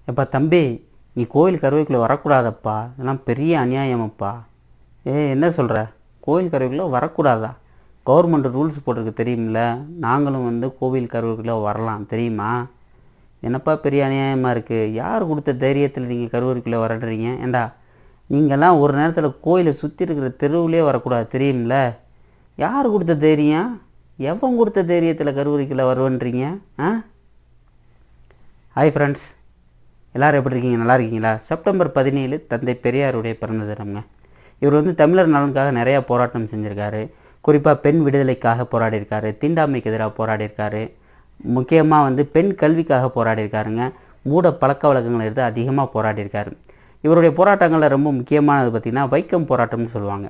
எப்பா தம்பி, நீ கோயில் கருவைக்குள்ளே வரக்கூடாதப்பா, இதெல்லாம் பெரிய அநியாயமப்பா. என்ன சொல்கிற? கோயில் கருவைக்குள்ளே வரக்கூடாதா? கவர்மெண்ட் ரூல்ஸ் போட்டிருக்கு தெரியுமில்ல. நாங்களும் கோவில் கருவைக்குள்ளே வரலாம் தெரியுமா? என்னப்பா பெரிய அநியாயமாக இருக்குது? யார் கொடுத்த தைரியத்தில் நீங்கள் கருவறைக்குள்ளே வரடுறீங்க? ஏண்டா, நீங்கள்லாம் ஒரு நேரத்தில் கோயிலை சுற்றி இருக்கிற தெருவிலே வரக்கூடாது தெரியுமில்ல. யார் கொடுத்த தைரியம்? எவன் கொடுத்த தைரியத்தில் கருவறைக்குள்ளே வருவன்றீங்க? ஹாய் ஃப்ரெண்ட்ஸ், எல்லோரும் எப்படி இருக்கீங்க? நல்லா இருக்கீங்களா? செப்டம்பர் 17 தந்தை பெரியாருடைய பிறந்த தினம்ங்க. இவர் தமிழர் நலனுக்காக நிறையா போராட்டம் செஞ்சுருக்காரு. குறிப்பாக பெண் விடுதலைக்காக போராடியிருக்காரு, தீண்டாமைக்கு எதிராக போராடியிருக்காரு, முக்கியமாக பெண் கல்விக்காக போராடியிருக்காருங்க. மூட பழக்க வழக்கங்களை எடுத்து அதிகமாக போராடியிருக்காரு. இவருடைய போராட்டங்களில் ரொம்ப முக்கியமானது பார்த்திங்கன்னா வைக்கம் போராட்டம்னு சொல்லுவாங்க.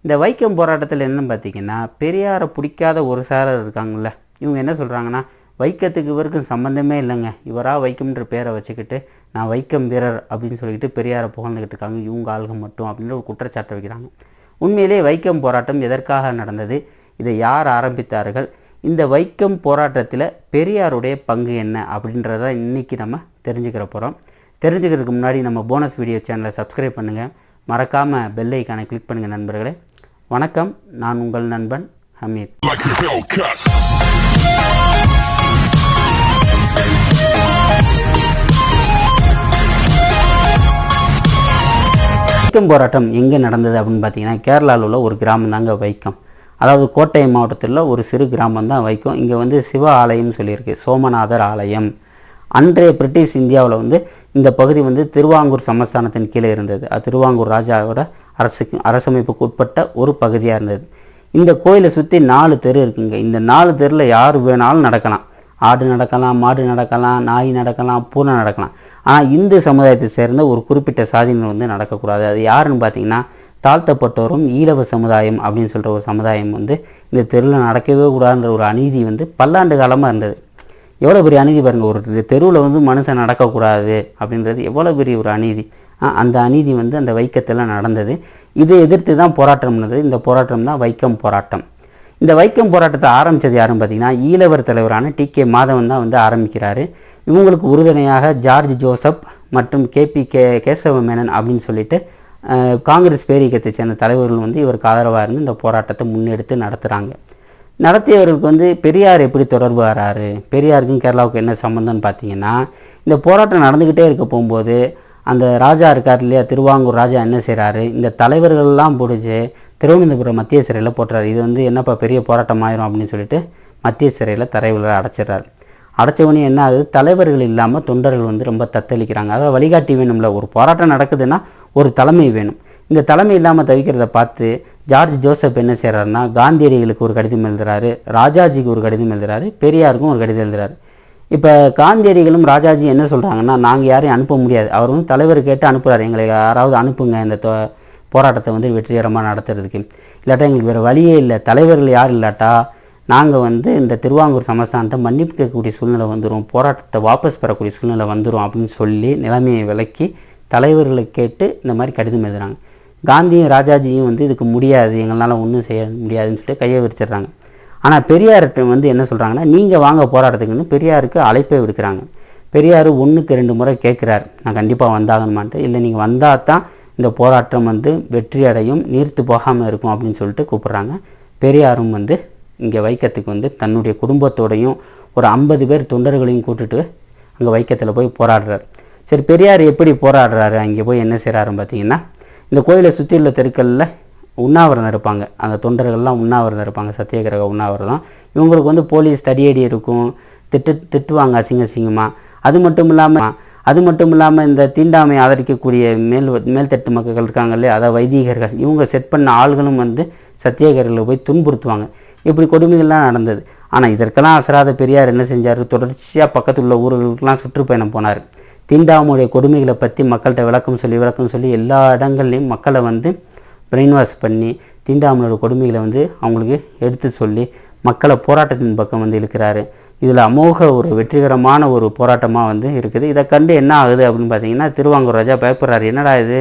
இந்த வைக்கம் போராட்டத்தில் என்னன்னு பார்த்திங்கன்னா, பெரியாரை பிடிக்காத ஒரு சாரர் இருக்காங்கள்ல, இவங்க என்ன சொல்கிறாங்கன்னா, வைக்கத்துக்கு இவருக்கும் சம்மந்தமே இல்லைங்க, இவராக வைக்கம்ன்ற பேரை வச்சுக்கிட்டு நான் வைக்கம் வீரர் அப்படின்னு சொல்லிக்கிட்டு பெரியாரை புகழ்ந்துக்கிட்டு இருக்காங்க இவங்க ஆளுங்க மட்டும் அப்படின்ற ஒரு குற்றச்சாட்டை வைக்கிறாங்க. உண்மையிலே வைக்கம் போராட்டம் எதற்காக நடந்தது? இதை யார் ஆரம்பித்தார்கள்? இந்த வைக்கம் போராட்டத்தில் பெரியாருடைய பங்கு என்ன அப்படின்றத இன்றைக்கி நம்ம தெரிஞ்சுக்கிற போகிறோம். தெரிஞ்சுக்கிறதுக்கு முன்னாடி நம்ம போனஸ் வீடியோ சேனலை சப்ஸ்கிரைப் பண்ணுங்கள், மறக்காமல் பெல் ஐக்கானை கிளிக் பண்ணுங்கள் நண்பர்களே. வணக்கம், நான் உங்கள் நண்பன் ஹமீத். வைக்கம் போராட்டம் எங்கே நடந்தது அப்படின்னு பார்த்தீங்கன்னா, கேரளாவில் உள்ள ஒரு கிராமம் தாங்க வைக்கம். அதாவது கோட்டயம் மாவட்டத்தில் ஒரு சிறு கிராமம் தான் வைக்கம். இங்கே சிவ ஆலயம்னு சொல்லியிருக்கு, சோமநாதர் ஆலயம். அன்றைய பிரிட்டிஷ் இந்தியாவில் இந்த பகுதி திருவாங்கூர் சமஸ்தானத்தின் கீழே இருந்தது. அது திருவாங்கூர் ராஜாவோட அரசமைப்புக்கு உட்பட்ட ஒரு பகுதியாக இருந்தது. இந்த கோயிலை சுற்றி 4 தெரு இருக்குங்க. இந்த 4 தெருவில் யார் வேணாலும் நடக்கலாம். ஆடு நடக்கலாம், மாடு நடக்கலாம், நாய் நடக்கலாம், பூனை நடக்கலாம். ஆனால் இந்து சமுதாயத்தை சேர்ந்த ஒரு குறிப்பிட்ட சாதியினர் நடக்கக்கூடாது. அது யாருன்னு பார்த்தீங்கன்னா, தாழ்த்தப்பட்டோரும் ஈழவ சமுதாயம் அப்படின்னு சொல்கிற ஒரு சமுதாயம் இந்த தெருவில் நடக்கவே கூடாதுன்ற ஒரு அநீதி பல்லாண்டு காலமாக இருந்தது. எவ்வளோ பெரிய அநீதி பாருங்கள். ஒரு தெருவில் மனுஷன் நடக்கக்கூடாது அப்படின்றது எவ்வளோ பெரிய ஒரு அநீதி. அந்த அநீதி அந்த வைக்கத்தில் நடந்தது. இதை எதிர்த்து தான் போராட்டம் நடந்தது. இந்த போராட்டம் தான் வைக்கம் போராட்டம். இந்த வைக்கம் போராட்டத்தை ஆரம்பித்தது யாருன்னு பார்த்தீங்கன்னா, ஈழவர் தலைவரான டி.கே. மாதவன் தான் ஆரம்பிக்கிறாரு. இவங்களுக்கு உறுதுணையாக ஜார்ஜ் ஜோசப் மற்றும் கேசவ மேனன் அப்படின்னு சொல்லிட்டு காங்கிரஸ் பேரியக்கத்தை சேர்ந்த தலைவர்கள் இவருக்கு ஆதரவாக இருந்து இந்த போராட்டத்தை முன்னெடுத்து நடத்துகிறாங்க. நடத்தியவர்களுக்கு பெரியார் எப்படி தொடர்பு வராரு, பெரியாருக்கும் கேரளாவுக்கு என்ன சம்மந்தம்னு பார்த்தீங்கன்னா, இந்த போராட்டம் நடந்துக்கிட்டே இருக்க போகும்போது அந்த ராஜா இருக்கார் இல்லையா, திருவாங்கூர் ராஜா என்ன செய்கிறாரு, இந்த தலைவர்கள்லாம் பிடிச்சி திருவனந்தபுரம் மத்திய சிறையில் போட்டுறாரு. இது என்னப்பா பெரிய போராட்டம் ஆயிரும் அப்படின்னு சொல்லிட்டு மத்திய சிறையில் தலைவர்களை அடைச்சிடறாரு. அடைச்சவனே என்ன ஆகுது, தலைவர்கள் இல்லாமல் தொண்டர்கள் ரொம்ப தத்தளிக்கிறாங்க. அதாவது வழிகாட்டி வேணும்ல. ஒரு போராட்டம் நடக்குதுன்னா ஒரு தலைமை வேணும். இந்த தலைமை இல்லாமல் தவிக்கிறத பார்த்து ஜார்ஜ் ஜோசப் என்ன செய்கிறாருன்னா, காந்தியடிகளுக்கு ஒரு கடிதம் எழுதுறாரு, ராஜாஜிக்கு ஒரு கடிதம் எழுதுறாரு, பெரியாருக்கும் ஒரு கடிதம் எழுதுறாரு. இப்போ காந்தியடிகளும் ராஜாஜி என்ன சொல்கிறாங்கன்னா, நாங்கள் யாரையும் அனுப்ப முடியாது. அவர் தலைவர் கேட்டு அனுப்புகிறார், எங்களை யாராவது அனுப்புங்க இந்த போராட்டத்தை வெற்றிகரமாக நடத்துறதுக்கு, இல்லாட்டா எங்களுக்கு வேறு வழியே இல்லை, தலைவர்கள் யாரும் இல்லாட்டா நாங்கள் இந்த திருவாங்கூர் சமஸ்தானத்தை மன்னிப்பு கேட்கக்கூடிய சூழ்நிலை வந்துடும், போராட்டத்தை வாபஸ் பெறக்கூடிய சூழ்நிலை வந்துடும் அப்படின்னு சொல்லி நிலைமையை விளக்கி தலைவர்களை கேட்டு இந்த மாதிரி கடிதம் எழுதுகிறாங்க. காந்தியும் ராஜாஜியும் இதுக்கு முடியாது, எங்களால் ஒன்றும் செய்ய முடியாதுன்னு சொல்லிட்டு கையை விரிச்சிடுறாங்க. ஆனால் பெரியார்கிட்ட என்ன சொல்கிறாங்கன்னா, நீங்கள் வாங்க போராட்டத்துக்குன்னு பெரியாருக்கு அழைப்பே விடுக்கிறாங்க. பெரியார் 1க்கு 2 முறை கேட்குறாரு, நான் கண்டிப்பாக வந்தாகணுமான்ட்டு. இல்லை, நீங்கள் வந்தால் தான் இந்த போராட்டம் வெற்றி அடையும், நீர்த்து போகாமல் இருக்கும் அப்படின்னு சொல்லிட்டு கூப்பிட்றாங்க. பெரியாரும் இங்கே வைக்கத்துக்கு தன்னுடைய குடும்பத்தோடையும் ஒரு 50 பேர் தொண்டர்களையும் கூட்டுட்டு அங்கே வைக்கத்தில் போய் போராடுறாரு. சரி, பெரியார் எப்படி போராடுறாரு, அங்கே போய் என்ன செய்கிறாருன்னு பார்த்தீங்கன்னா, இந்த கோயிலை சுற்றி உள்ள தெருக்களில் உண்ணாவிரதம் இருப்பாங்க. அந்த தொண்டர்கள்லாம் உண்ணாவிரதம் இருப்பாங்க, சத்தியாகிரக உண்ணாவிரதம். இவங்களுக்கு போலீஸ் தடியடி இருக்கும், திட்டுவாங்க அசிங்கமாக. அது மட்டும் இல்லாமல் இந்த தீண்டாமை ஆதரிக்கக்கூடிய மேல்தட்டு மக்கள் இருக்காங்க இல்லையா, அதாவது வைதிகர்கள், இவங்க செட் பண்ண ஆள்களும் சத்தியாகிரகில் போய் துன்புறுத்துவாங்க. இப்படி கொடுமைகள்லாம் நடந்தது. ஆனால் இதற்கெல்லாம் அசராத பெரியார் என்ன செஞ்சார், தொடர்ச்சியாக பக்கத்தில் உள்ள ஊர்களுக்கெல்லாம் சுற்றுப்பயணம் போனார். தீண்டாமையுடைய கொடுமைகளை பற்றி மக்கள்கிட்ட விளக்கம் சொல்லி எல்லா இடங்கள்லையும் மக்களை பிரெயின் வாஷ் பண்ணி தீண்டாமையோட கொடுமைகளை அவங்களுக்கு எடுத்து சொல்லி மக்களை போராட்டத்தின் பக்கம் இழுக்கிறாரு. இதில் அமோக ஒரு வெற்றிகரமான ஒரு போராட்டமாக இருக்குது. இதை கண்டு என்ன ஆகுது அப்படின்னு பார்த்தீங்கன்னா, திருவாங்கூர் ராஜா பயப்படுறாரு, என்னடா இது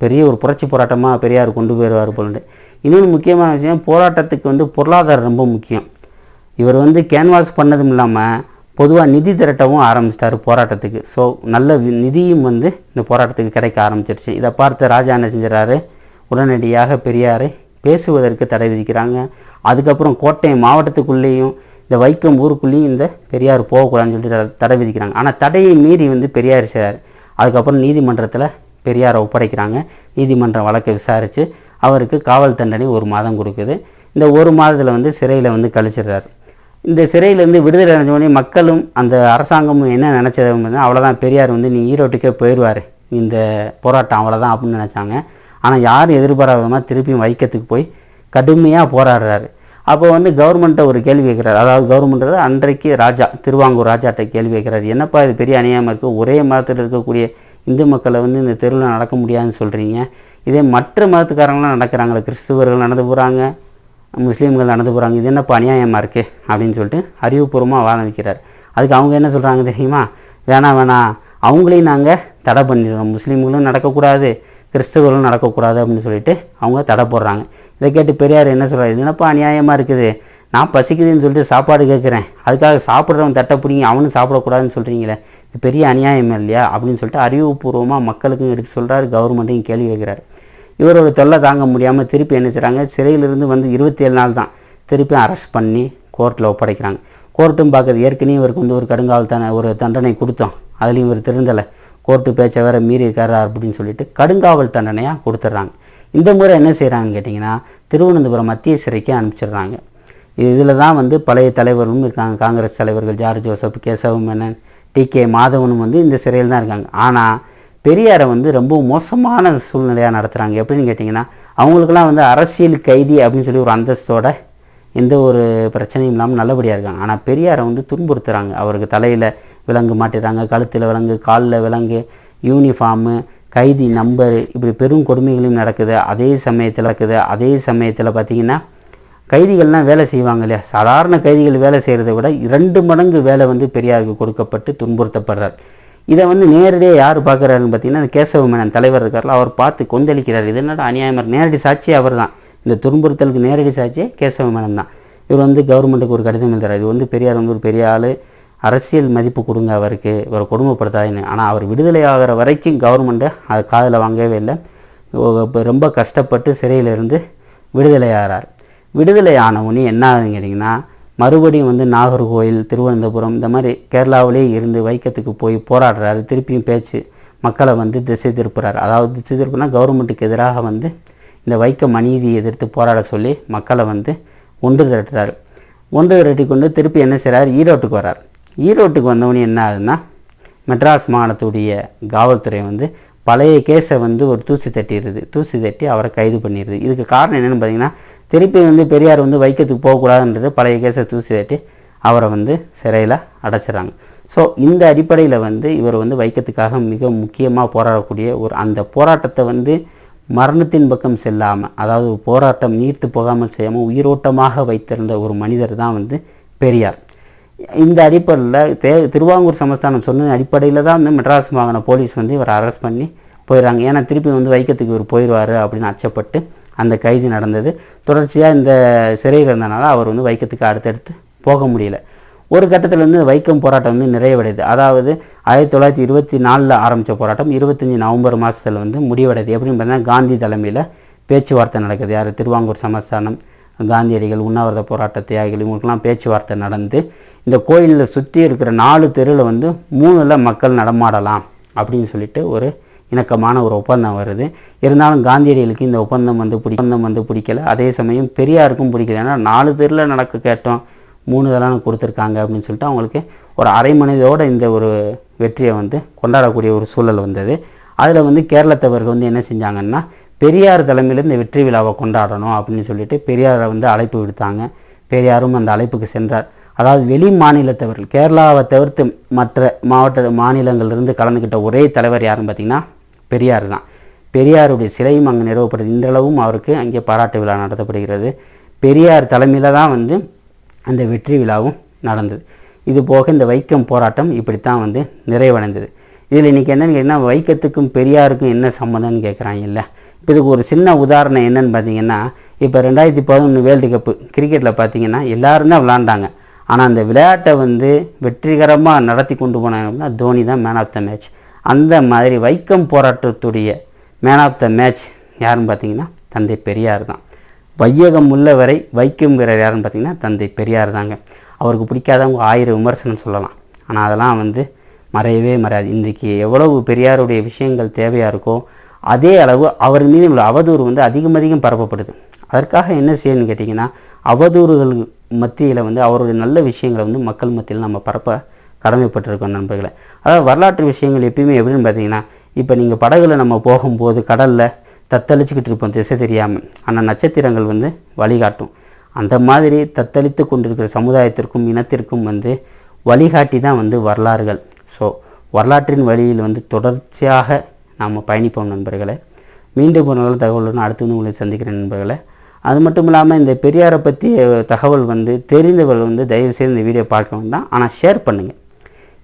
பெரிய ஒரு புரட்சி போராட்டமாக பெரியார் கொண்டு போயிடுவார் போலண்டு. இன்னொன்று முக்கியமான விஷயம், போராட்டத்துக்கு பொருளாதாரம் ரொம்ப முக்கியம். இவர் கேன்வாஸ் பண்ணதும் இல்லாமல் பொதுவாக நிதி திரட்டவும் ஆரம்பிச்சிட்டாரு போராட்டத்துக்கு. ஸோ நல்ல நிதியும் வந்து இந்த போராட்டத்துக்கு கிடைக்க ஆரம்பிச்சிருச்சு. இதை பார்த்து ராஜா என்ன செஞ்சிடறாரு, உடனடியாக பெரியாரை பேசுவதற்கு தடை விதிக்கிறாங்க. அதுக்கப்புறம் கோட்டயம் மாவட்டத்துக்குள்ளேயும் இந்த வைக்கம் ஊருக்குள்ளேயும் இந்த பெரியார் போகக்கூடாதுன்னு சொல்லிட்டு தடை விதிக்கிறாங்க. ஆனால் தடையை மீறி வந்து பெரியார் செய்கிறார். அதுக்கப்புறம் நீதிமன்றத்தில் பெரியாரை ஒப்படைக்கிறாங்க. நீதிமன்றம் வழக்கை விசாரித்து அவருக்கு காவல் தண்டனை 1 மாதம் கொடுக்குது. இந்த 1 மாதத்தில் வந்து சிறையில் வந்து கழிச்சிடுறாரு. இந்த சிறையிலேருந்து விடுதலை அடைஞ்சோடனே மக்களும் அந்த அரசாங்கமும் என்ன நினச்சது, அவ்வளோதான் பெரியார் வந்து நீ ஈரோட்டுக்கே போயிடுவார், இந்த போராட்டம் அவ்வளோதான் அப்படின்னு நினச்சாங்க. ஆனால் யாரும் எதிர்பாராத விதமாக திருப்பியும் வைக்கத்துக்கு போய் கடுமையாக போராடுறாரு. அப்போ வந்து கவர்மெண்ட்டை ஒரு கேள்வி கேட்குறாரு. அதாவது கவர்மெண்ட்டு அன்றைக்கு ராஜா, திருவாங்கூர் ராஜாட்ட கேள்வி கேட்குறாரு, என்னப்பா இது பெரிய அநியாயமாக இருக்குது, ஒரே மதத்தில் இருக்கக்கூடிய இந்து மக்களை வந்து இந்த தெருவில் நடக்க முடியாதுன்னு சொல்கிறீங்க, இதே மற்ற மதத்துக்காரங்களாம் நடக்கிறாங்களே, கிறிஸ்துவர்கள் நடந்து போகிறாங்க, முஸ்லீம்கள் நடந்து போகிறாங்க, இது என்னப்பா அநியாயமாக இருக்குது அப்படின்னு சொல்லிட்டு அறிவுபூர்வமாக வாதம் வைக்கிறார். அதுக்கு அவங்க என்ன சொல்கிறாங்க தெரியுமா, வேணாம் அவங்களையும் நாங்கள் தடை பண்ணிடுறோம், முஸ்லீம்களும் நடக்கக்கூடாது கிறிஸ்தவர்களும் நடக்கக்கூடாது அப்படின்னு சொல்லிட்டு அவங்க தடை போடுறாங்க. இதை கேட்டு பெரியார் என்ன சொல்கிறார், இது என்னப்பா அநியாயமாக இருக்குது, நான் பசிக்குதுன்னு சொல்லிட்டு சாப்பாடு கேட்குறேன், அதுக்காக சாப்பிட்றவன் தட்டை பிடிங்க அவனும் சாப்பிடக்கூடாதுன்னு சொல்கிறீங்களே, இது பெரிய அநியாயம் இல்லையா அப்படின்னு சொல்லிட்டு அறிவுபூர்வமாக மக்களுக்கும் எடுத்து சொல்கிறார், கவர்மெண்ட்டையும் கேள்வி கேட்குறாரு. இவரோட தொல்லை தாங்க முடியாமல் திருப்பி என்ன செய்கிறாங்க, சிறையிலிருந்து வந்து 27 நாள் தான் திருப்பி அரெஸ்ட் பண்ணி கோர்ட்டில் ஒப்படைக்கிறாங்க. கோர்ட்டும் பார்க்குறது, ஏற்கனவே இவருக்கு வந்து ஒரு கடுங்காவல் ஒரு தண்டனை கொடுத்தோம், அதுலேயும் இவர் திருந்தலை, கோர்ட்டு பேச்சை வேறு மீறி இருக்காரு அப்படின்னு சொல்லிட்டு கடுங்காவல் தண்டனையாக கொடுத்துட்றாங்க. இந்த முறை என்ன செய்கிறாங்கன்னு கேட்டிங்கன்னா, திருவனந்தபுரம் மத்திய சிறைக்கு அனுப்பிச்சிடுறாங்க. இதில் தான் வந்து பழைய தலைவர்களும் இருக்காங்க, காங்கிரஸ் தலைவர்கள் George Joseph, Kesava Menon, T K. மாதவனும் வந்து இந்த சிறையில் தான் இருக்காங்க. ஆனால் பெரியாரை வந்து ரொம்ப மோசமான சூழ்நிலையாக நடத்துகிறாங்க. எப்படின்னு கேட்டிங்கன்னா, அவங்களுக்கெல்லாம் வந்து அரசியல் கைதி அப்படின்னு சொல்லி ஒரு அந்தஸ்தோட எந்த ஒரு பிரச்சனையும் இல்லாமல் நல்லபடியாக இருக்காங்க. ஆனால் பெரியாரை வந்து துன்புறுத்துகிறாங்க. அவருக்கு தலையில் விலங்கு மாட்டிடுறாங்க, கழுத்தில் விலங்கு, காலில் விலங்கு, யூனிஃபார்மு, கைதி நம்பர், இப்படி பெரும் கொடுமைகளையும் நடக்குது. அதே சமயத்தில் பார்த்திங்கன்னா கைதிகள்லாம் வேலை செய்வாங்க இல்லையா, சாதாரண கைதிகள் வேலை செய்கிறத விட 2 மடங்கு வேலை வந்து பெரியாருக்கு கொடுக்கப்பட்டு துன்புறுத்தப்படுறார். இதை வந்து நேரடியாக யார் பார்க்குறாருன்னு பார்த்தீங்கன்னா, கேசவ மேனன் தலைவர் இருக்கார்ல, அவர் பார்த்து கொந்தளிக்கிறார். இது என்னடா அநியாயமாக, நேரடி சாட்சி அவர் தான், இந்த துன்புறுத்தலுக்கு நேரடி சாட்சியே கேசவ மேனன் தான். இவர் வந்து கவர்மெண்ட்டுக்கு ஒரு கடிதம் எழுதுறாரு, இது வந்து பெரியார் வந்து ஒரு பெரிய ஆள், அரசியல் மதிப்பு கொடுங்க அவருக்கு, இவரை கொடுமைப்படுத்தாதுன்னு. ஆனால் அவர் விடுதலை ஆகிற வரைக்கும் கவர்மெண்ட்டை அதை காதில் வாங்கவே இல்லை. ரொம்ப கஷ்டப்பட்டு சிறையிலிருந்து விடுதலை ஆகிறார். விடுதலை ஆனவுடனே என்ன ஆகுதுன்னு கேட்டிங்கன்னா, மறுபடியும் வந்து நாகர்கோவில், திருவனந்தபுரம் இந்த மாதிரி கேரளாவிலே இருந்து வைக்கத்துக்கு போய் போராடுறாரு. திருப்பியும் பேச்சு மக்களை வந்து திசை திருப்புறாரு. அதாவது திசை திருப்புனா கவர்மெண்ட்டுக்கு எதிராக வந்து இந்த வைக்கம் அநீதியை எதிர்த்து போராட சொல்லி மக்களை வந்து ஒன்று திரட்டுறாரு. ஒன்று திரட்டி கொண்டு திருப்பி என்ன செய்கிறார், ஈரோட்டுக்கு வர்றார். ஈரோட்டுக்கு வந்தவொடனே என்ன ஆகுதுன்னா, மெட்ராஸ் மாகாணத்துடைய காவல்துறை வந்து பழைய கேஸை வந்து ஒரு தூசி தட்டி அவரை கைது பண்ணிடுது. இதுக்கு காரணம் என்னென்னு பார்த்தீங்கன்னா, திருப்பி வந்து பெரியார் வந்து வைக்கத்துக்கு போகக்கூடாதுன்றது பழைய கேஸை தூசி தட்டி அவரை வந்து சிறையில் அடைச்சிடறாங்க. ஸோ இந்த அடிப்படையில் வந்து இவர் வந்து வைக்கத்துக்காக மிக முக்கியமாக போராடக்கூடிய அந்த போராட்டத்தை வந்து மரணத்தின் பக்கம் செல்லாமல், அதாவது போராட்டம் நீர்த்து போகாமல் செய்யாமல் உயிரோட்டமாக வைத்திருந்த ஒரு மனிதர் தான் வந்து பெரியார். இந்த அடிப்படையில் திருவாங்கூர் சமஸ்தானம் சொன்ன அடிப்படையில் தான் வந்து மெட்ராஸ் மாகாண போலீஸ் வந்து இவர் அரெஸ்ட் பண்ணி போயிடறாங்க. ஏன்னா திருப்பி வந்து வைக்கத்துக்கு இவர் போயிடுவார் அப்படின்னு அச்சப்பட்டு அந்த கைது நடந்தது. தொடர்ச்சியாக இந்த சிறையில் இருந்தனால அவர் வந்து வைக்கத்துக்கு அடுத்தடுத்து போக முடியல. ஒரு கட்டத்தில் வந்து வைக்கம் போராட்டம் வந்து நிறைவடையுது. அதாவது 1924 ஆரம்பித்த போராட்டம் 25 நவம்பர் மாதத்தில் வந்து முடிவடையுது. எப்படின்னு பார்த்தீங்கன்னா, காந்தி தலைமையில் பேச்சுவார்த்தை நடக்குது. யார், திருவாங்கூர் சமஸ்தானம், காந்தியடிகள், உண்ணாவிரத போராட்ட தியாகிகள், இவங்களுக்கெல்லாம் பேச்சுவார்த்தை நடந்து இந்த கோயிலில் சுற்றி இருக்கிற 4 தெருவில் வந்து 3ல் மக்கள் நடமாடலாம் அப்படின்னு சொல்லிட்டு ஒரு இணக்கமான ஒரு ஒப்பந்தம் வருது. இருந்தாலும் காந்தியடிகளுக்கு இந்த ஒப்பந்தம் வந்து பிடிக்கல. அதே சமயம் பெரியாருக்கும் பிடிக்கல. ஏன்னா 4 தெருவில் நடக்க கேட்டோம், 3 இதெல்லாம் கொடுத்துருக்காங்க அப்படின்னு சொல்லிட்டு அவங்களுக்கு ஒரு அரை மனிதோடு இந்த ஒரு வெற்றியை வந்து கொண்டாடக்கூடிய ஒரு சூழல் வந்தது. அதில் வந்து கேரளத்தவர்கள் வந்து என்ன செஞ்சாங்கன்னா, பெரியார் தலைமையில் இந்த வெற்றி விழாவை கொண்டாடணும் அப்படின்னு சொல்லிட்டு பெரியாரை வந்து அழைப்பு விடுத்தாங்க. பெரியாரும் அந்த அழைப்புக்கு சென்றார். அதாவது வெளி மாநிலத்தவர்கள், கேரளாவை தவிர்த்து மற்ற மாநிலங்களிலிருந்து கலந்துக்கிட்ட ஒரே தலைவர் யாருன்னு பார்த்திங்கன்னா பெரியார் தான். பெரியாருடைய சிலையும் அங்கே நிறுவப்படுது. இன்றளவும் அவருக்கு அங்கே பாராட்டு விழா நடத்தப்படுகிறது. பெரியார் தலைமையில் தான் வந்து அந்த வெற்றி விழாவும் நடந்தது. இது போக இந்த வைக்கம் போராட்டம் இப்படித்தான் வந்து நிறைவடைந்தது. இதில் இன்றைக்கி என்னென்னு கேட்டிங்கன்னா, வைக்கத்துக்கும் பெரியாருக்கும் என்ன சம்மந்தம்னு கேட்குறாங்க இல்லை. இப்போ இதுக்கு ஒரு சின்ன உதாரணம் என்னென்னு பார்த்தீங்கன்னா, இப்போ 2011 வேர்ல்டு கப்பு கிரிக்கெட்டில் பார்த்தீங்கன்னா எல்லாரும் தான் விளாண்டாங்க. ஆனால் அந்த விளையாட்டை வந்து வெற்றிகரமாக நடத்தி கொண்டு போனாங்க அப்படின்னா தோனி தான் மேன் ஆஃப் த மேட்ச். அந்த மாதிரி வைக்கம் போராட்டத்துடைய மேன் ஆஃப் த மேட்ச் யாருன்னு பார்த்தீங்கன்னா தந்தை பெரியார் தான். வையகம் உள்ள வரை வைக்கம் வீரர் யாருன்னு பார்த்தீங்கன்னா தந்தை பெரியார் தாங்க. அவருக்கு பிடிக்காதவங்க 1000 விமர்சனம் சொல்லலாம், ஆனால் அதெல்லாம் வந்து மறையவே மறையாது. இன்றைக்கி எவ்வளவு பெரியாருடைய விஷயங்கள் தேவையாக இருக்கோ அதே அளவு அவர் மீது உள்ள அவதூறு வந்து அதிகம் பரப்பப்படுது. அதற்காக என்ன செய்யணும்னு கேட்டிங்கன்னா, அவதூறுகள் மத்தியில் வந்து அவருடைய நல்ல விஷயங்களை வந்து மக்கள் மத்தியில் நம்ம பரப்ப கடமைப்பட்டிருக்கோம் நண்பர்களை. அதாவது வரலாற்று விஷயங்கள் எப்பயுமே எப்படின்னு பார்த்தீங்கன்னா, இப்போ நீங்கள் படகுல நம்ம போகும்போது கடலில் தத்தளிச்சுக்கிட்டு இருப்போம் திசை தெரியாமல், ஆனால் நட்சத்திரங்கள் வந்து வழிகாட்டும். அந்த மாதிரி தத்தளித்து கொண்டிருக்கிற சமுதாயத்திற்கும் இனத்திற்கும் வந்து வழிகாட்டி தான் வந்து வரலாறுகள். ஸோ வரலாற்றின் வழியில் வந்து தொடர்ச்சியாக நாம் பயணிப்போம் நண்பர்களே. மீண்டும் ஒரு நல்ல தகவலுடன் அடுத்து வந்து உங்களை சந்திக்கிறேன் நண்பர்களே. அது மட்டும் இல்லாமல் இந்த பெரியாரை பற்றி தகவல் வந்து தெரிந்தவர்கள் வந்து தயவுசெய்து இந்த வீடியோ பார்க்க வேண்டாம், ஆனால் ஷேர் பண்ணுங்கள்.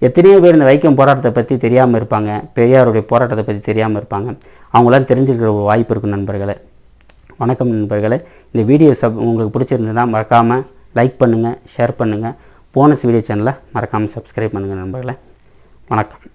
எத்தனையோ பேர் இந்த வைக்கம் போராட்டத்தை பற்றி தெரியாமல் இருப்பாங்க, பெரியாருடைய போராட்டத்தை பற்றி தெரியாமல் இருப்பாங்க. அவங்களாம் தெரிஞ்சுக்கிற ஒரு வாய்ப்பு இருக்கும் நண்பர்களே. வணக்கம் நண்பர்களே. இந்த வீடியோ உங்களுக்கு பிடிச்சிருந்ததுன்னா மறக்காமல் லைக் பண்ணுங்கள், ஷேர் பண்ணுங்கள். போனஸ் வீடியோ சேனலை மறக்காமல் சப்ஸ்கிரைப் பண்ணுங்கள் நண்பர்களே. வணக்கம்.